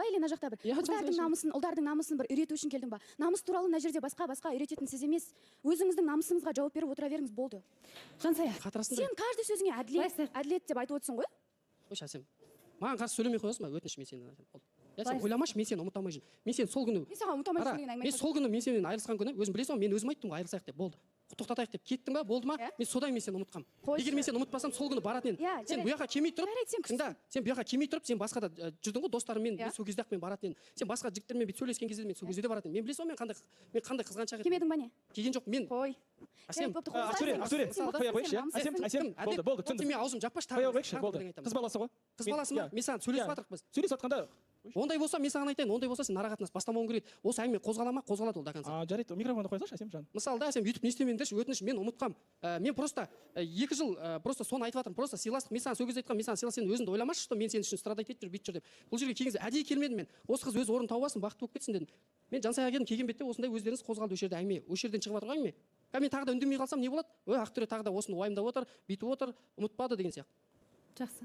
Или мына жақта бір қыздардың намысын, ұлдардың намысын бір үйрету үшін келдің ба? Намыс туралы мына жерде басқа үйрететін сіз емес. Өзіңіздің намысыңызға жауап беріп отыра беріңіз, болды. Жансая, Сен каждый сөзіңе әділет деп айтып отырсың ғой? Қойшы Әсем. Маған қарсы сөйлемей қоясың ба? Өтініш, мен сені. Сен ойламашы, мен сені ұмыта алмай жүрмін. Мен сені сол күні Мен саған ұмыта алмайсың деген әңгіме мен сол күні мен сенен айырылысқан күні өзің білесің ғой, мен өзім айттым ғой айырылысайық деп, болды. Тоқтатайық деп кеттің ба, болды ма? Мен содан мен сені ұмытқам. Егер мен сені ұмытпасам, сол күні баратын едім. Сен бұл жаққа келмей тұрып, тыңда, сен бұл жаққа келмей тұрып, сен басқада жүрдің ғой достарыммен, мен сол кезде ақ мен баратын едім. Сен басқа жігіттермен бүйтіп сөйлескен кезде мен сол кезде де баратын едім. Мен білесің ғой, мен қандай қызғаншақ едім. Келмедің ба не? Келген жоқ, мен. Қой. Әсем, қоя қойшы. Әсем, болды, түсіндім. Мен аузым жаппашы, қоя қойшы, болды. Қыз баласы ғой. Қыз баласы ма? Мен саған сөйлесіп жатырмық біз. Сөйлесіп жатқанда ондай болса мен саған айтайын, ондай болса сен ара қатынас бастамауың керек. Осы әңгіме қозғала ма? Қозғалады ол до конца. Жарайды, микрофонды қоя салшы, Әсем жан. Мысалы да, Әсем өйтіп не істемеңдерші, өтініш, мен ұмытқам. Мен просто 2 жыл просто соны айтып жатырмын. Просто сыйластық. Мен саған сол кезде айтқам, мен саған сыйлас, сен өзіңді ойламашы, что мен сен үшін страдать етіп жүр, бүйтіп жүр деп. Бұл жерге келген кезде әдейі келмедім мен. Осы қыз өз орнын тауып алсын, бақытты болып кетсін дедім. Мен Жансаяға келдім, келген бетте осындай өздеріңіз қозғалды, осы жерде әңгіме, осы жерден шығып жатыр ғой әңгіме. Мен тағы да үндемей қалсам не болады? Ақтөре тағы да осыны уайымдап отыр, бүйтіп отыр, ұмытпады деген сияқты. Жақсы.